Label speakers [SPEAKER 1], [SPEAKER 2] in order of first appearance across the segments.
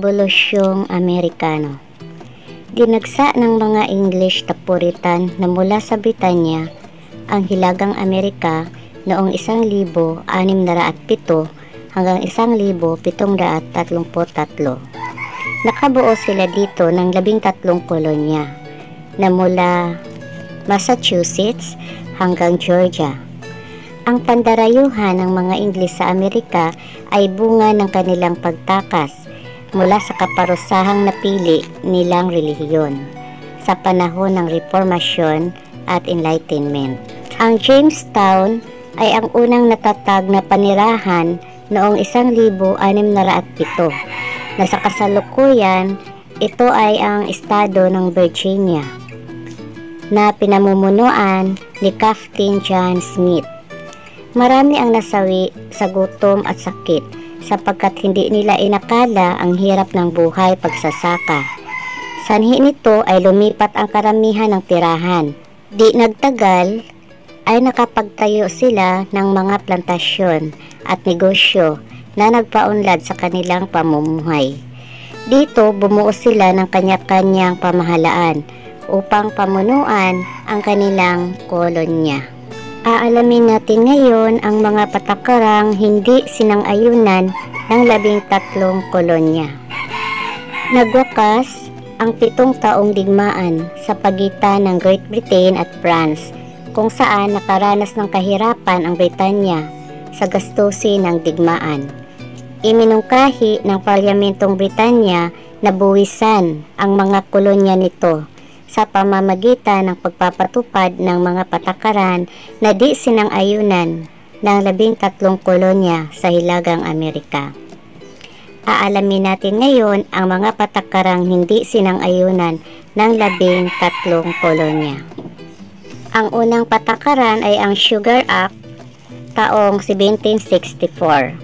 [SPEAKER 1] Rebolusyong Amerikano. Dinagsa ng mga English na Puritan na mula sa Britanya ang Hilagang Amerika noong 1607 hanggang 1733. Nakabuo sila dito ng 13 kolonya na mula Massachusetts hanggang Georgia. Ang pandarayuhan ng mga Ingles sa Amerika ay bunga ng kanilang pagtakas mula sa kaparusahang napili nilang relihiyon sa panahon ng Reformasyon at Enlightenment. Ang Jamestown ay ang unang natatag na panirahan noong 1607 na sa kasalukuyan ito ay ang estado ng Virginia na pinamumunuan ni Captain John Smith. Marami ang nasawi sa gutom at sakit sapagkat hindi nila inakala ang hirap ng buhay pagsasaka. Sanhi nito ay lumipat ang karamihan ng tirahan. Di nagtagal ay nakapagtayo sila ng mga plantasyon at negosyo na nagpaunlad sa kanilang pamumuhay. Dito bumuo sila ng kanya-kanyang pamahalaan upang pamunuan ang kanilang kolonya. Aalamin natin ngayon ang mga patakarang hindi sinang-ayunan ng 13 kolonya. Nagwakas ang 7 taong digmaan sa pagitan ng Great Britain at France, kung saan nakaranas ng kahirapan ang Britanya sa gastusin ng digmaan. Iminungkahi ng Parlamentong Britanya na buwisan ang mga kolonya nito sa pamamagitan ng pagpapatupad ng mga patakaran na di sinang-ayunan ng 13 kolonya sa Hilagang Amerika. Aalamin natin ngayon ang mga patakarang hindi sinang-ayunan ng 13 kolonya. Ang unang patakaran ay ang Sugar Act taong 1764.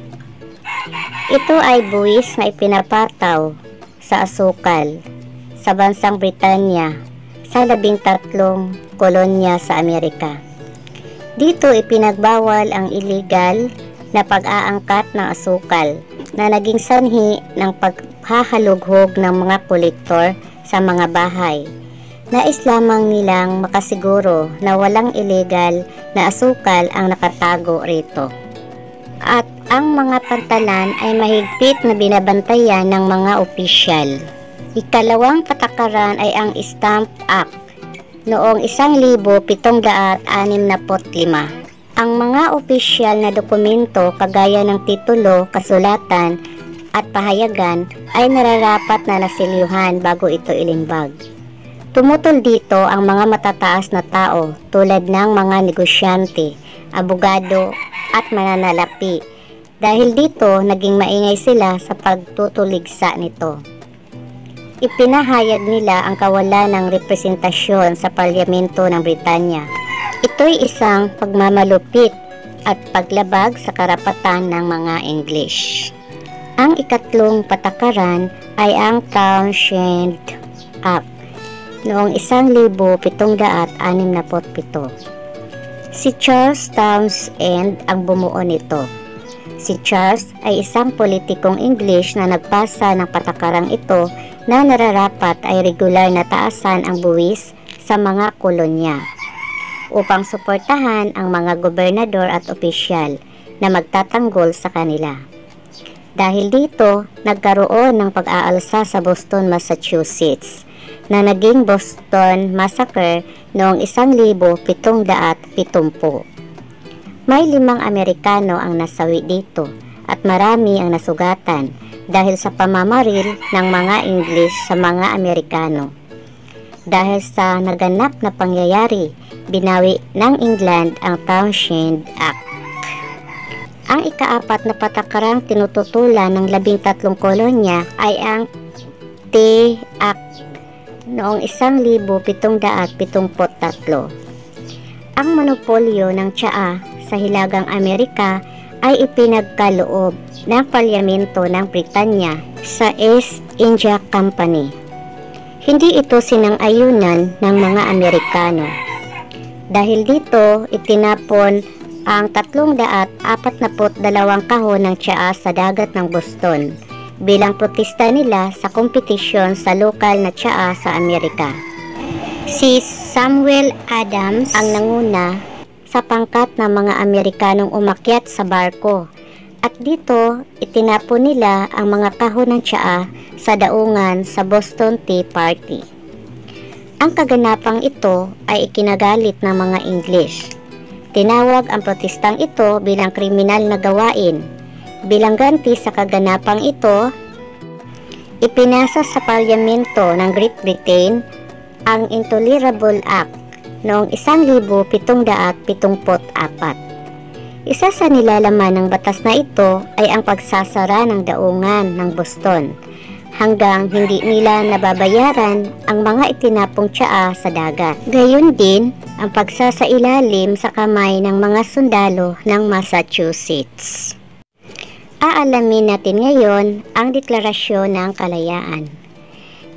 [SPEAKER 1] Ito ay buwis na ipinapataw sa asukal sa bansang Britanya sa 13 kolonya sa Amerika. Dito ipinagbawal ang illegal na pag-aangkat ng asukal na naging sanhi ng paghahalughog ng mga kolektor sa mga bahay. Nais lamang nilang makasiguro na walang illegal na asukal ang nakatago rito. At ang mga pantalan ay mahigpit na binabantayan ng mga opisyal. Ikalawang patakaran ay ang Stamp Act noong 1765. Ang mga opisyal na dokumento kagaya ng titulo, kasulatan at pahayagan ay nararapat na nasilyuhan bago ito ilimbag. Tumutol dito ang mga matataas na tao tulad ng mga negosyante, abogado at mananalapi. Dahil dito naging maingay sila sa pagtutuligsa nito. Ipinahayag nila ang kawalan ng representasyon sa Parlamento ng Britanya. Ito'y isang pagmamalupit at paglabag sa karapatan ng mga English. Ang ikatlong patakaran ay ang Townshend Act noong 1767. Si Charles Townshend ang bumuo nito. Si Charles ay isang politikong English na nagpasa ng patakarang ito na nararapat ay regular na taasan ang buwis sa mga kolonya upang suportahan ang mga gobernador at opisyal na magtatanggol sa kanila. Dahil dito, nagkaroon ng pag-aalsa sa Boston, Massachusetts na naging Boston Massacre noong 1770. May 5 Amerikano ang nasawi dito at marami ang nasugatan dahil sa pamamaril ng mga English sa mga Amerikano. Dahil sa naganap na pangyayari, binawi ng England ang Townshend Act. Ang ika-4 na patakarang tinututulan ng 13 kolonya ay ang Tea Act noong 1773. Ang monopolyo ng tsaa sa Hilagang Amerika ay ipinagkaloob ng Parlamento ng Britanya sa East India Company. Hindi ito sinang-ayunan ng mga Amerikano. Dahil dito, itinapon ang 342 kahon ng tsaa sa dagat ng Boston bilang protesta nila sa kompetisyon sa lokal na tsaa sa Amerika. Si Samuel Adams ang nanguna sa pangkat ng mga Amerikanong umakyat sa barko at dito itinapon nila ang mga kahon ng tsaa sa daungan sa Boston Tea Party. Ang kaganapang ito ay ikinagalit ng mga English. Tinawag ang protestang ito bilang kriminal na gawain. Bilang ganti sa kaganapang ito, ipinasa sa Parlamento ng Great Britain ang Intolerable Act noong 1774. Isa sa nilalaman ng batas na ito ay ang pagsasara ng daungan ng Boston hanggang hindi nila nababayaran ang mga itinapong tsaa sa dagat. Gayon din ang pagsasailalim sa kamay ng mga sundalo ng Massachusetts. Aalamin natin ngayon ang Deklarasyon ng Kalayaan.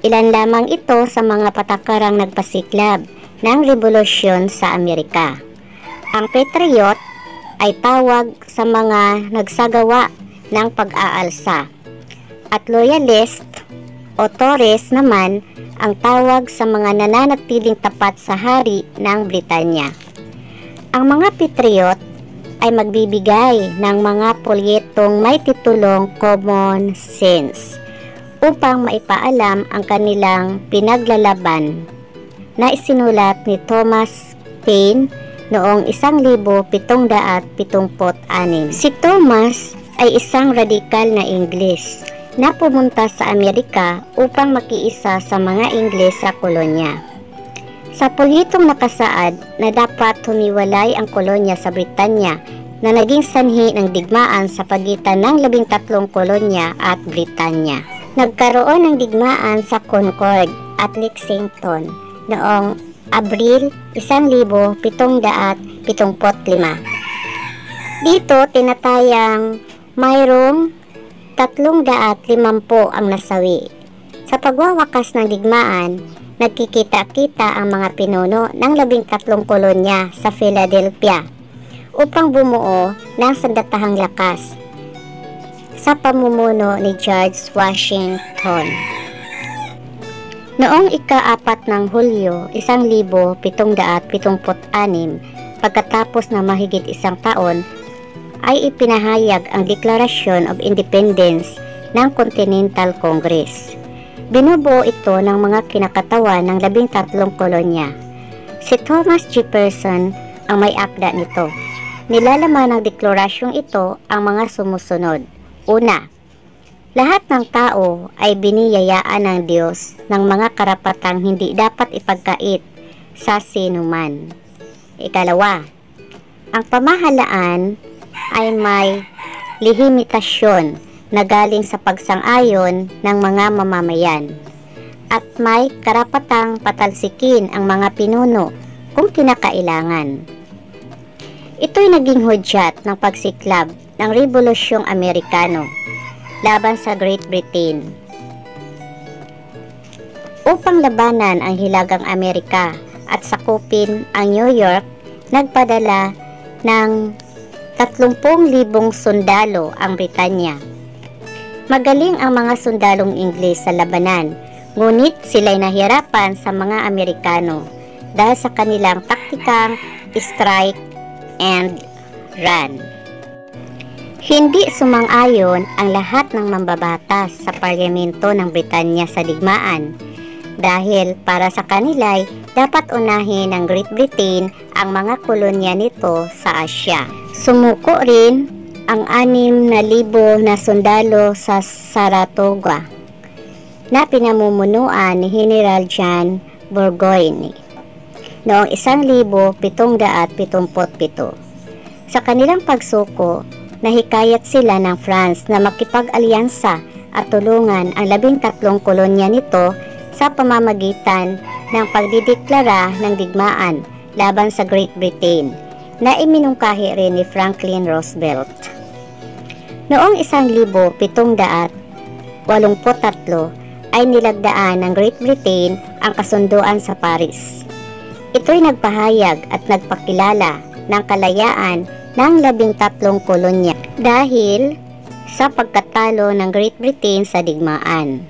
[SPEAKER 1] Ilan lamang ito sa mga patakarang nagpasiklab ng rebolusyon sa Amerika. Ang Patriot ay tawag sa mga nagsagawa ng pag-aalsa at Loyalist o Tories naman ang tawag sa mga nananatiling tapat sa hari ng Britanya. Ang mga Patriot ay magbibigay ng mga polyetong may titulong Common Sense upang maipaalam ang kanilang pinaglalaban na isinulat ni Thomas Paine noong 1776. Si Thomas ay isang radikal na Ingles na pumunta sa Amerika upang makiisa sa mga Ingles sa kolonya. Sa polyetong nakasaad na dapat humiwalay ang kolonya sa Britanya na naging sanhi ng digmaan sa pagitan ng 13 kolonya at Britanya. Nagkaroon ng digmaan sa Concord at Lexington noong Abril 1775. Dito tinatayang mayroong 350 ang nasawi. Sa pagwawakas ng digmaan, nagkikita-kita ang mga pinuno ng 13 kolonya sa Philadelphia upang bumuo ng sandatahang lakas sa pamumuno ni George Washington. Noong ika-4 ng Hulyo 1776, pagkatapos na mahigit isang taon, ay ipinahayag ang Declaration of Independence ng Continental Congress. Binubuo ito ng mga kinakatawan ng 13 kolonya. Si Thomas Jefferson ang may akda nito. Nilalaman ng deklarasyong ito ang mga sumusunod. Una, lahat ng tao ay biniyayaan ng Diyos ng mga karapatang hindi dapat ipagkait sa sinuman. Ikalawa, ang pamahalaan ay may limitasyon na galing sa pagsang-ayon ng mga mamamayan at may karapatang patalsikin ang mga pinuno kung kinakailangan. Ito'y naging hudyat ng pagsiklab ng Rebolusyong Amerikano laban sa Great Britain. Upang labanan ang Hilagang Amerika at sakupin ang New York, nagpadala ng 30,000 sundalo ang Britanya. Magaling ang mga sundalong Ingles sa labanan, ngunit sila'y nahirapan sa mga Amerikano dahil sa kanilang taktikang strike and run. Hindi sumang-ayon ang lahat ng mambabatas sa Parlamento ng Britanya sa digmaan dahil para sa kanila'y dapat unahin ng Great Britain ang mga kolonya nito sa Asya. Sumuko rin ang 6,000 na sundalo sa Saratoga na pinamumunuan ni General John Burgoyne noong 1777. Sa kanilang pagsuko, nahikayat sila ng France na makipag-alyansa at tulungan ang 13 kolonya nito sa pamamagitan ng pagdideklara ng digmaan laban sa Great Britain na iminungkahi rin ni Franklin Roosevelt. Noong 1783 ay nilagdaan ng Great Britain ang kasunduan sa Paris. Ito'y nagpahayag at nagpakilala ng kalayaan ng 13 kolonya dahil sa pagkatalo ng Great Britain sa digmaan.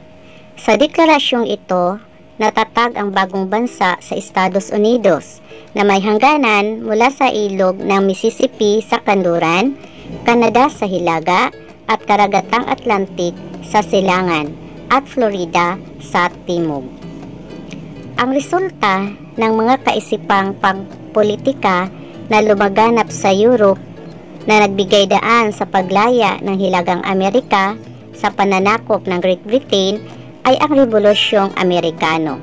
[SPEAKER 1] Sa deklarasyong ito, natatag ang bagong bansa sa Estados Unidos na may hangganan mula sa ilog ng Mississippi sa kanluran, Canada sa hilaga, at karagatang Atlantic sa silangan, at Florida sa timog. Ang resulta ng mga kaisipang pagpolitika na lumaganap sa Europe na nagbigay daan sa paglaya ng Hilagang Amerika sa pananakop ng Great Britain ay ang Rebolusyong Amerikano.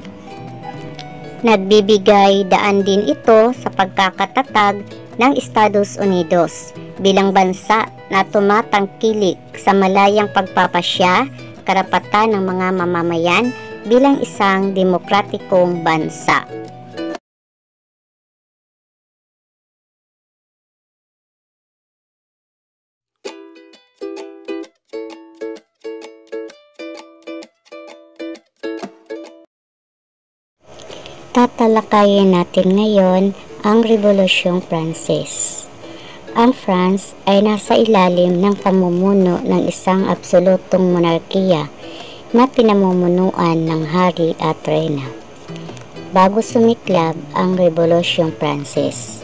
[SPEAKER 1] Nagbibigay daan din ito sa pagkakatatag ng Estados Unidos bilang bansa na tumatangkilik sa malayang pagpapasya, karapatan ng mga mamamayan bilang isang demokratikong bansa. Tatalakayin natin ngayon ang Rebolusyong Pranses. Ang France ay nasa ilalim ng pamumuno ng isang absolutong monarkiya na pinamumunuan ng hari at reyna. Bago sumiklab ang Rebolusyong Pranses,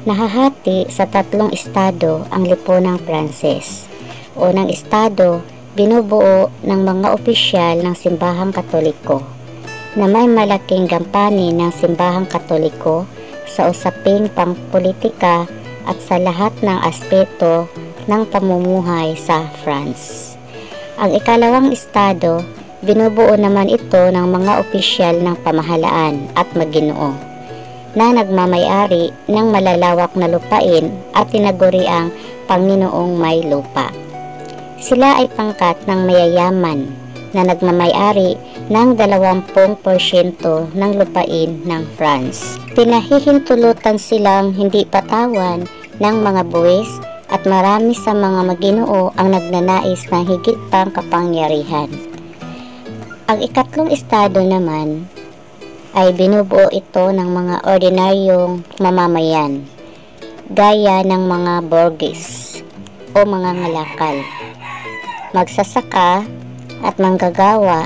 [SPEAKER 1] nahahati sa 3 estado ang lipunang Pranses. Unang estado, binubuo ng mga opisyal ng Simbahang Katoliko na may malaking gampanin ng Simbahang Katoliko sa usaping pangpolitika at sa lahat ng aspeto ng pamumuhay sa France. Ang ikalawang estado, binubuo naman ito ng mga opisyal ng pamahalaan at maginoo na nagmamay-ari ng malalawak na lupain at tinaguriang Panginoong may lupa. Sila ay pangkat ng mayayaman na nagmamay-ari ng 20% ng lupain ng France. Pinahihintulutan silang hindi patawan ng mga buwis at marami sa mga maginoo ang nagnanais ng higit pang kapangyarihan. Ang ikatlong estado naman ay binubuo ito ng mga ordinaryong mamamayan, gaya ng mga Borges o mga ngalakal, magsasaka at manggagawa.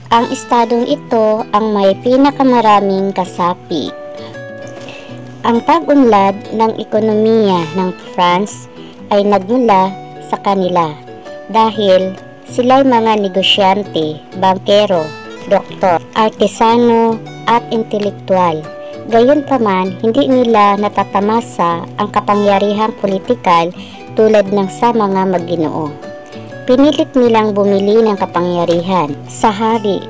[SPEAKER 1] Ang estadong ito ang may pinakamaraming kasapi. Ang pag-unlad ng ekonomiya ng France ay nagmula sa kanila dahil sila'y mga negosyante, bangkero, doktor, artesano at intelektual. Gayunpaman, hindi nila natatamasa ang kapangyarihang politikal tulad ng sa mga maginoo. Pinilit nilang bumili ng kapangyarihan sa hari,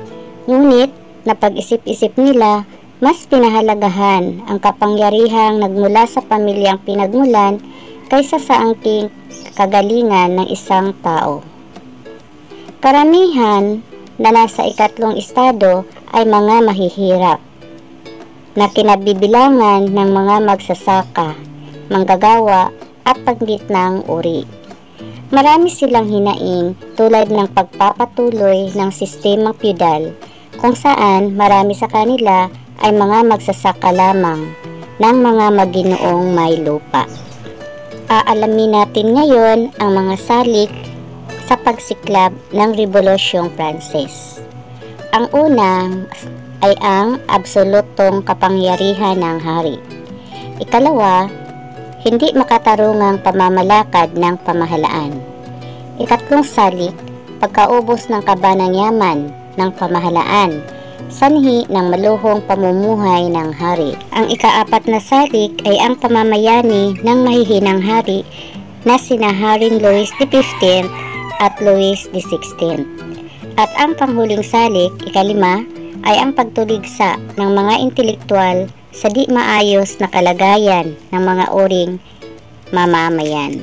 [SPEAKER 1] ngunit napag-isip-isip nila, mas pinahalagahan ang kapangyarihang nagmula sa pamilyang pinagmulan kaysa sa angking kagalingan ng isang tao. Karamihan na nasa ikatlong estado ay mga mahihirap na kinabibilangan ng mga magsasaka, manggagawa at panggitnang uri. Marami silang hinaing tulad ng pagpapatuloy ng sistemang feudal kung saan marami sa kanila ay mga magsasaka lamang ng mga maginoong may lupa. Aalamin natin ngayon ang mga salik sa pagsiklab ng Rebolusyong Pranses. Ang unang ay ang absolutong kapangyarihan ng hari. Ikalawa, hindi makatarungang pamamalakad ng pamahalaan. Ikatlong salik, pagkaubos ng kaba ng yaman ng pamahalaan, sanhi ng maluhong pamumuhay ng hari. Ang ikaapat na salik ay ang pamamayani ng mahihinang hari na sina Haring Louis XV at Louis XVI. At ang panghuling salik, ikalima, ay ang pagtuligsa ng mga intelektual sa di maayos na kalagayan ng mga uring mamamayan.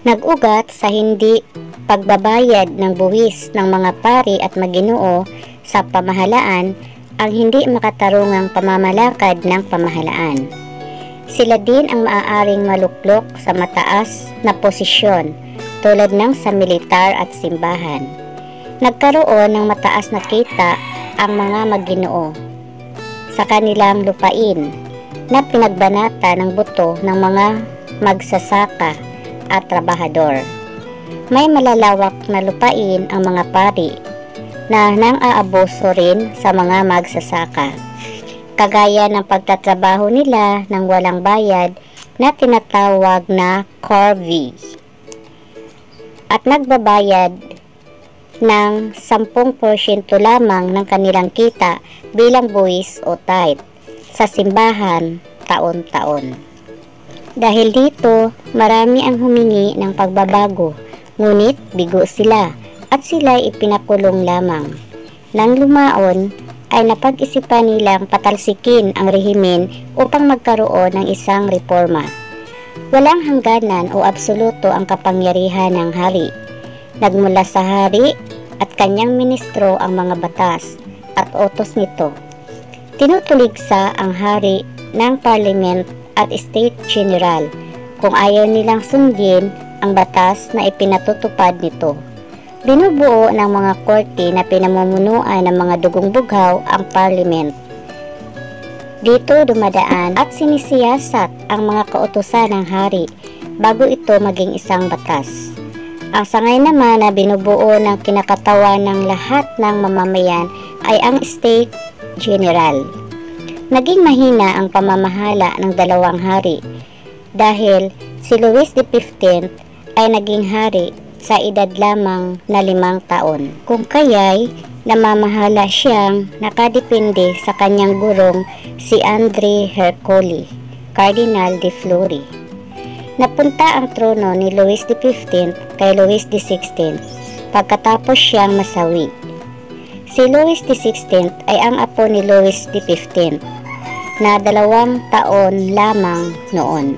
[SPEAKER 1] Nag-ugat sa hindi pagbabayad ng buwis ng mga pari at maginoo sa pamahalaan ang hindi makatarungang pamamalakad ng pamahalaan. Sila din ang maaaring maluklok sa mataas na posisyon tulad ng sa militar at simbahan. Nagkaroon ng mataas na kita ang mga maginoo sa kanilang lupain na pinagbanata ng buto ng mga magsasaka at trabahador. May malalawak na lupain ang mga pari na nang-aabuso rin sa mga magsasaka, kagaya ng pagtatrabaho nila ng walang bayad na tinatawag na corvée, at nagbabayad ng 10% lamang ng kanilang kita bilang buwis o tithe sa simbahan taon-taon. Dahil dito, marami ang humingi ng pagbabago, ngunit bigo sila at sila'y ipinakulong lamang. Nang lumaon, ay napag-isipan nilang patalsikin ang rehimen upang magkaroon ng isang reforma. Walang hangganan o absoluto ang kapangyarihan ng hari. Nagmula sa hari at kanyang ministro ang mga batas at utos nito. Tinutuligsa ang hari ng parliament at state general kung ayaw nilang sundin ang batas na ipinatutupad nito. Binubuo ng mga korte na pinamumunuan ng mga dugong bughaw ang parliament. Dito dumadaan at sinisiyasat ang mga kautusan ng hari bago ito maging isang batas. Ang sangay naman na binubuo ng kinakatawan ng lahat ng mamamayan ay ang State General. Naging mahina ang pamamahala ng dalawang hari dahil si Louis XV ay naging hari sa edad lamang na 5 taon. Kung kaya'y namamahala siyang nakadepende sa kanyang gurong si Andre Hercule, Cardinal de Fleury. Napunta ang trono ni Louis XV kay Louis XVI pagkatapos siyang masawi. Si Louis XVI ay ang apo ni Louis XV na 2 taon lamang noon.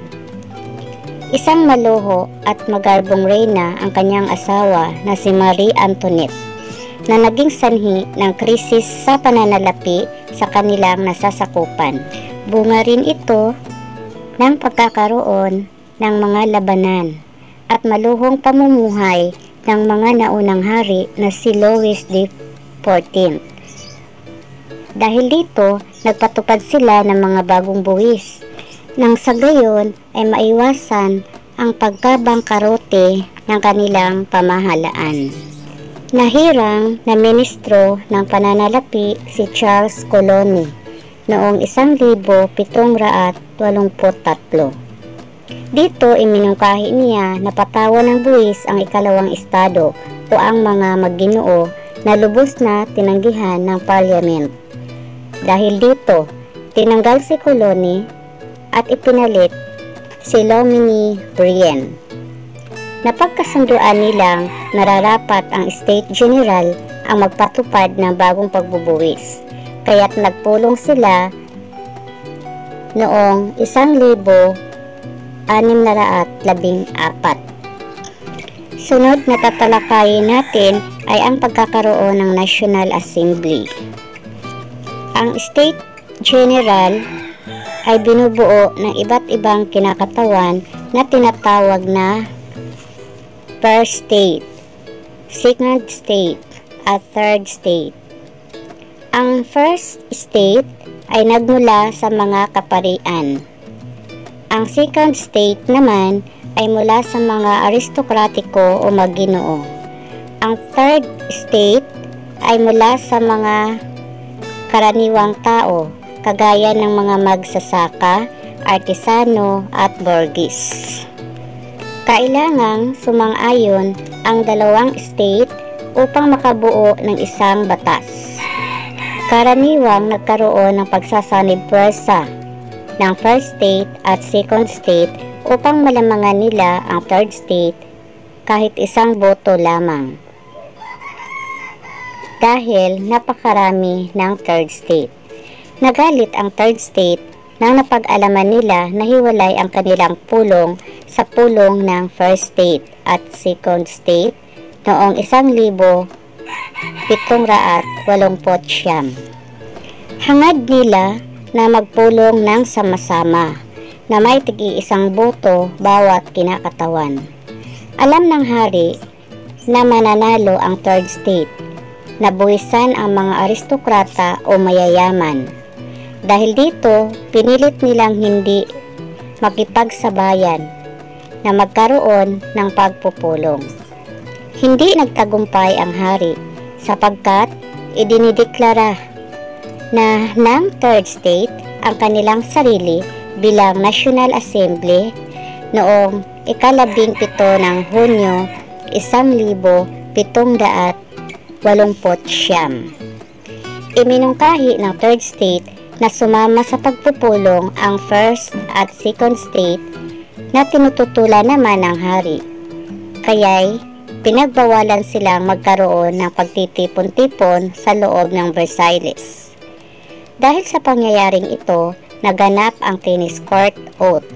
[SPEAKER 1] Isang maluho at magarbong reyna ang kanyang asawa na si Marie Antoinette na naging sanhi ng krisis sa pananalapi sa kanilang nasasakupan. Bunga rin ito ng pagkakaroon ng mga labanan at maluhong pamumuhay ng mga naunang hari na si Louis XIV. Dahil dito, nagpatupad sila ng mga bagong buwis nang sa gayon ay maiwasan ang pagkabangkarote ng kanilang pamahalaan. Nahirang na ministro ng pananalapi si Charles Colony noong 1783. Dito iminungkahi niya na patawan ng buwis ang ikalawang estado o ang mga magginoo na lubos na tinanggihan ng parliament. Dahil dito, tinanggal si Colony at ipinalit si Loménie Brienne. Napagkasunduan nilang nararapat ang State General ang magpatupad ng bagong pagbubuwis, kaya't nagpulong sila noong 1614. Sunod na tatalakayin natin ay ang pagkakaroon ng National Assembly. Ang State General ay binubuo ng iba't ibang kinakatawan na tinatawag na First State, Second State, at Third State. Ang First State ay nagmula sa mga kaparian. Ang Second State naman ay mula sa mga aristokratiko o magginoo. Ang Third State ay mula sa mga karaniwang tao, kagaya ng mga magsasaka, artisano at borgis. Kailangang sumang-ayon ang dalawang state upang makabuo ng isang batas. Karaniwang nagkaroon ng pagsasanib puwersa ng First State at Second State upang malamangan nila ang Third State kahit isang boto lamang. Dahil napakarami ng Third State. Nagalit ang Third State nang napag-alaman nila na hiwalay ang kanilang pulong sa pulong ng First State at Second State noong 1789. Hangad nila na magpulong ng sama-sama na may tig-iisang boto bawat kinakatawan. Alam ng hari na mananalo ang Third State, nabuwisan ang mga aristokrata o mayayaman. Dahil dito, pinilit nilang hindi makipagsabayan na magkaroon ng pagpupulong. Hindi nagtagumpay ang hari sapagkat idinideklara na ng Third State ang kanilang sarili bilang National Assembly noong ika-17 ng Hunyo 1789. Iminungkahi ng Third State na sumama sa pagpupulong ang First at Second State na tinututulan naman ng hari. Kaya'y pinagbawalan silang magkaroon ng pagtitipon-tipon sa loob ng Versailles. Dahil sa pangyayaring ito, naganap ang Tennis Court Oath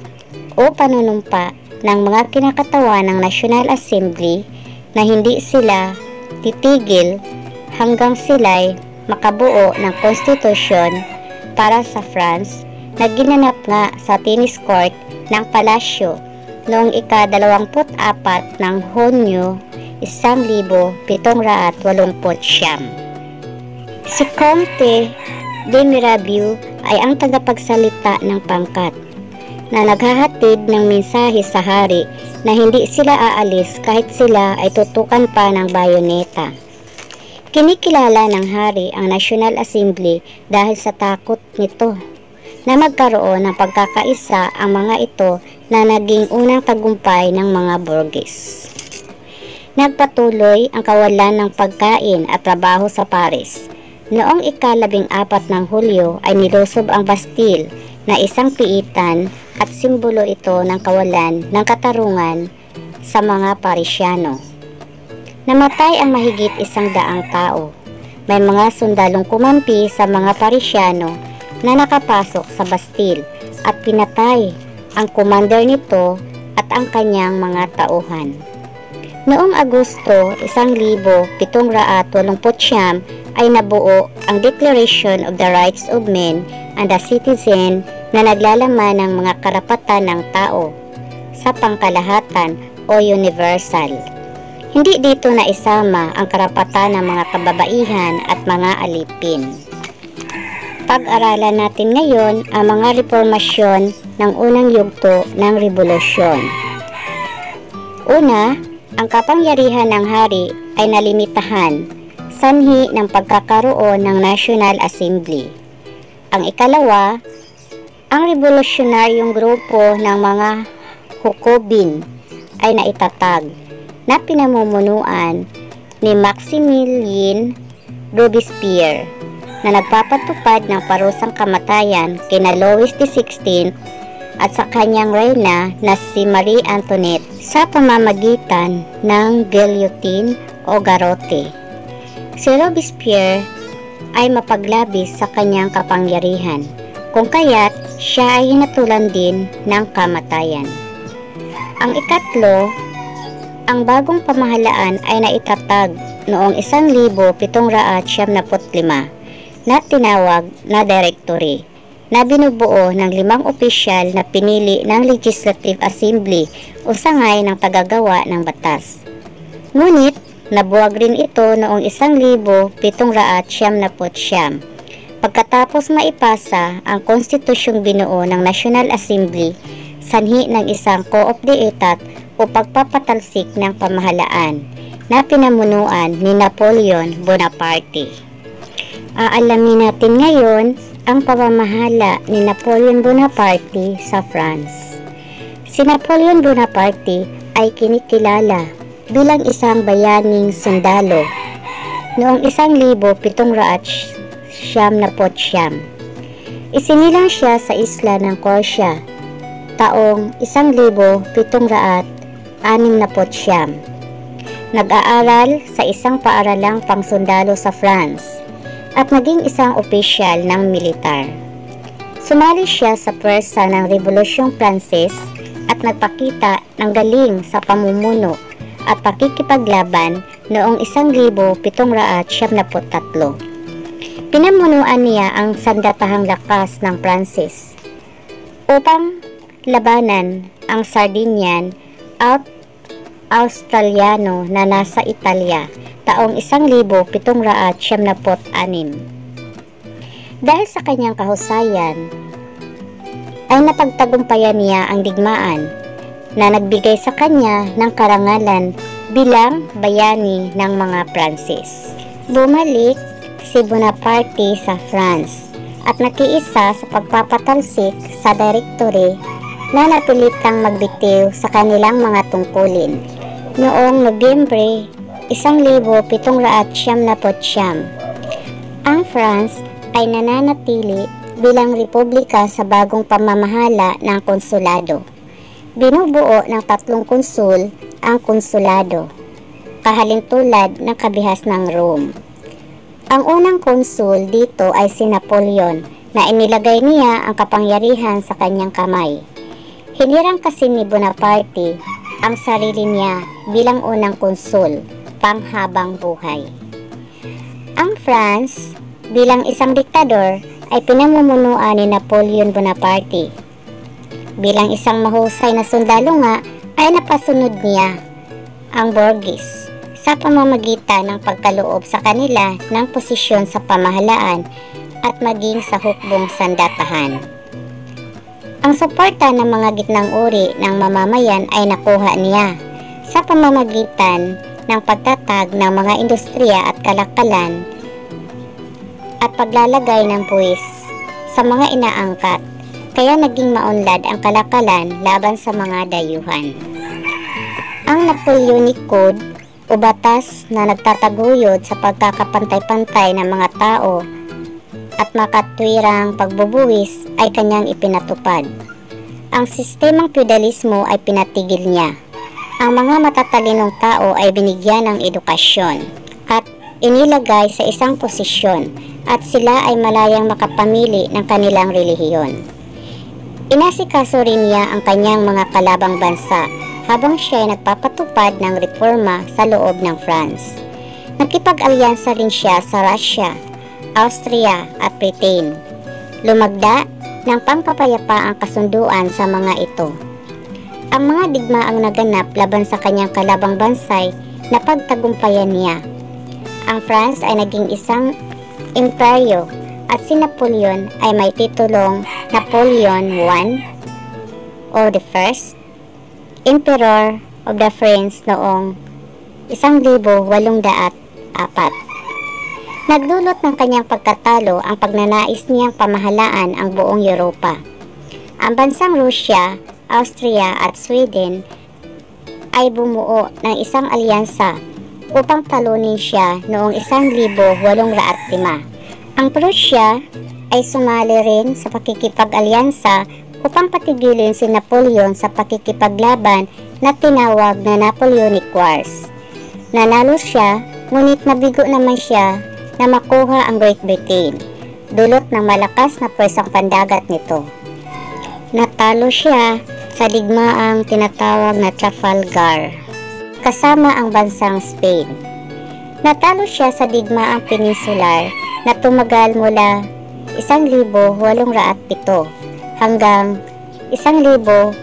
[SPEAKER 1] o panunumpa ng mga kinakatawan ng National Assembly na hindi sila titigil hanggang sila'y makabuo ng konstitusyon para sa France na ginanap nga sa Tennis Court ng Palasyo noong ika-24 ng Hunyo 1789. Si Comte de Mirabeau ay ang tagapagsalita ng pangkat na naghahatid ng mensahe sa hari na hindi sila aalis kahit sila ay tutukan pa ng bayoneta. Kinikilala ng hari ang National Assembly dahil sa takot nito na magkaroon ng pagkakaisa ang mga ito na naging unang tagumpay ng mga Borges. Nagpatuloy ang kawalan ng pagkain at trabaho sa Paris. Noong ika-14 ng Hulyo ay nilusob ang Bastille na isang piitan at simbolo ito ng kawalan ng katarungan sa mga Parisiano. Namatay ang mahigit 100 tao. May mga sundalong kumampi sa mga Parisiano na nakapasok sa Bastille at pinatay ang commander nito at ang kanyang mga tauhan. Noong Agosto 1789 ay nabuo ang Declaration of the Rights of Men and the Citizen na naglalaman ng mga karapatan ng tao sa pangkalahatan o universal. Hindi dito na isama ang karapatan ng mga kababaihan at mga alipin. Pag-aralan natin ngayon ang mga reformasyon ng unang yugto ng revolusyon. Una, ang kapangyarihan ng hari ay nalimitahan sanhi ng pagkakaroon ng National Assembly. Ang ikalawa, ang revolusyonaryong grupo ng mga Jacobin ay naitatag na pinamumunuan ni Maximilien Robespierre na nagpapatupad ng parusang kamatayan kina Louis XVI at sa kanyang reyna na si Marie Antoinette sa pamamagitan ng guillotine o garrote. Si Robespierre ay mapaglabis sa kanyang kapangyarihan, kung kaya't siya ay hinatulan din ng kamatayan. Ang ikatlo, ang bagong pamahalaan ay naitatag noong 1775 na tinawag na Directory na binubuo ng 5 opisyal na pinili ng Legislative Assembly o sangay ng tagagawa ng batas. Ngunit, nabuwag rin ito noong 1779 pagkatapos maipasa ang konstitusyong binuo ng National Assembly sanhi ng isang co-op de etat o pagpapatalsik ng pamahalaan na pinamunuan ni Napoleon Bonaparte. Aalamin natin ngayon ang pamamahala ni Napoleon Bonaparte sa France. Si Napoleon Bonaparte ay kinikilala bilang isang bayaning sundalo noong 1779. Isinilang siya sa isla ng Corsia taong 1769. Nag-aaral sa isang paaralang pangsundalo sa France at naging isang opisyal ng militar. Sumali siya sa pwersa ng Rebolusyong Pranses at nagpakita ng galing sa pamumuno at pakikipaglaban noong 1773. Pinamunuan niya ang sandatahang lakas ng Pranses upang labanan ang Sardinian at Australiano na nasa Italia taong 1776. Dahil sa kanyang kahusayan, ay napagtagumpayan niya ang digmaan na nagbigay sa kanya ng karangalan bilang bayani ng mga Pranses. Bumalik si Bonaparte sa France at nakiisa sa pagpapatalsik sa direktore na napilitang magbitiw sa kanilang mga tungkulin. Noong Nobyembre 1799, ang France ay nananatili bilang republika sa bagong pamamahala ng konsulado. Binubuo ng 3 konsul ang konsulado, kahalintulad ng kabihas ng Rome. Ang unang konsul dito ay si Napoleon na inilagay niya ang kapangyarihan sa kanyang kamay. Hinirang kasi ni Bonaparte ang sarili niya bilang unang konsul, panghabang buhay. Ang France, bilang isang diktador, ay pinamumunuan ni Napoleon Bonaparte. Bilang isang mahusay na sundalo nga, ay napasunod niya ang Borges sa pamamagitan ng pagkaloob sa kanila ng posisyon sa pamahalaan at maging sa hukbong sandatahan. Ang suporta ng mga gitnang uri ng mamamayan ay nakuha niya sa pamamagitan ng pagtatag ng mga industriya at kalakalan at paglalagay ng buwis sa mga inaangkat, kaya naging maunlad ang kalakalan laban sa mga dayuhan. Ang Napoleonic Code o batas na nagtataguyod sa pagkakapantay-pantay ng mga tao at makatwirang pagbubuwis ay kanyang ipinatupad. Ang sistemang feudalismo ay pinatigil niya. Ang mga matatalinong tao ay binigyan ng edukasyon at inilagay sa isang posisyon at sila ay malayang makapamili ng kanilang relihiyon. Inasikaso rin niya ang kanyang mga kalabang bansa habang siya ay nagpapatupad ng reforma sa loob ng France. Nakipag-alyansa rin siya sa Russia, Austria at Britain. Lumagda ng pangkapayapaang kasunduan sa mga ito. Ang mga digmaang naganap laban sa kanyang kalabang bansay na pagtagumpayan niya. Ang France ay naging isang imperyo at si Napoleon ay may titulong Napoleon I o the First Emperor of the French noong 1804. Nagdulot ng kanyang pagkatalo ang pagnanais niyang pamahalaan ang buong Europa. Ang bansang Russia, Austria at Sweden ay bumuo ng isang alyansa upang talunin siya noong 1805. Ang Prussia ay sumali rin sa pakikipag-alyansa upang patigilin si Napoleon sa pakikipaglaban na tinawag na Napoleonic Wars. Nanalo siya, ngunit nabigo naman siya na makuha ang Great Britain, dulot ng malakas na pwersang pandagat nito. Natalo siya sa digmaang tinatawag na Trafalgar, kasama ang bansang Spain. Natalo siya sa digmaang peninsular na tumagal mula 1807 hanggang 1812.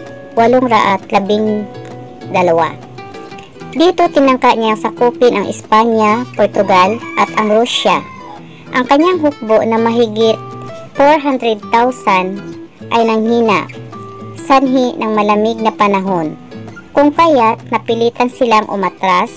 [SPEAKER 1] Dito tinangka niyang sakupin ang Espanya, Portugal at ang Russia. Ang kanyang hukbo na mahigit 400,000 ay nanghina, sanhi ng malamig na panahon, kung kaya't napilitan silang umatras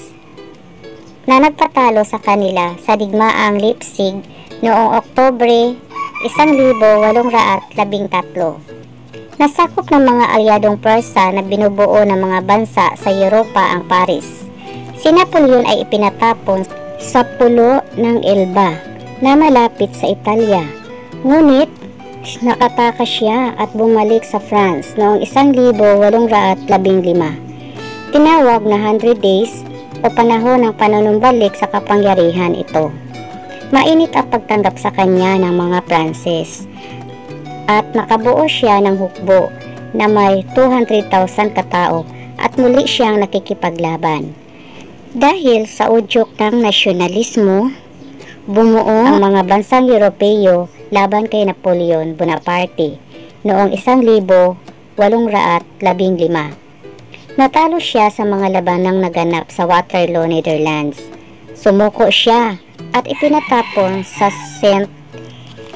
[SPEAKER 1] na nagpatalo sa kanila sa digmaang Leipzig noong Oktubre 1813. Nasakop ng mga alyadong Persa na binubuo ng mga bansa sa Europa ang Paris. Si Napoleon ay ipinatapon sa pulo ng Elba na malapit sa Italia. Ngunit nakatakas siya at bumalik sa France noong 1815. Tinawag na 100 Days o panahon ng panunumbalik sa kapangyarihan ito. Mainit ang pagtanggap sa kanya ng mga Pranses at nakabuo siya ng hukbo na may 200,000 katao at muli siyang nakikipaglaban. Dahil sa udyok ng nasyonalismo, bumuo ang mga bansang Europeo laban kay Napoleon Bonaparte noong 1815. Natalo siya sa mga labanang naganap sa Waterloo, Netherlands. Sumuko siya at ipinatapon sa St.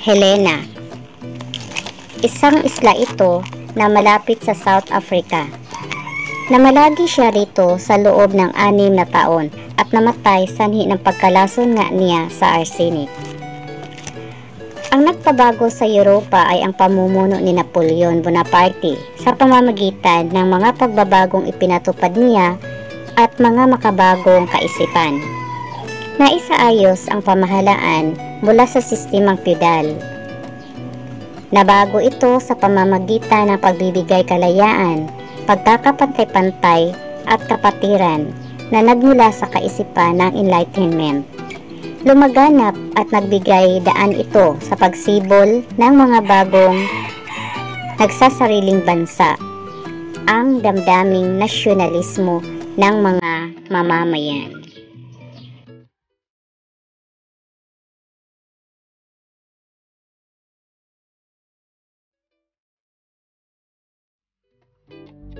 [SPEAKER 1] Helena. Isang isla ito na malapit sa South Africa. Namalagi siya rito sa loob ng 6 na taon at namatay sanhi ng pagkalason nga niya sa arsenic. Ang nagpabago sa Europa ay ang pamumuno ni Napoleon Bonaparte sa pamamagitan ng mga pagbabagong ipinatupad niya at mga makabagong kaisipan. Naisaayos ang pamahalaan mula sa sistemang feudal. Nabago ito sa pamamagitan ng pagbibigay kalayaan, pagkakapantay-pantay at kapatiran na nagmula sa kaisipan ng Enlightenment. Lumaganap at nagbigay daan ito sa pagsibol ng mga bagong nagsasariling bansa, ang damdaming nasyonalismo ng mga mamamayan.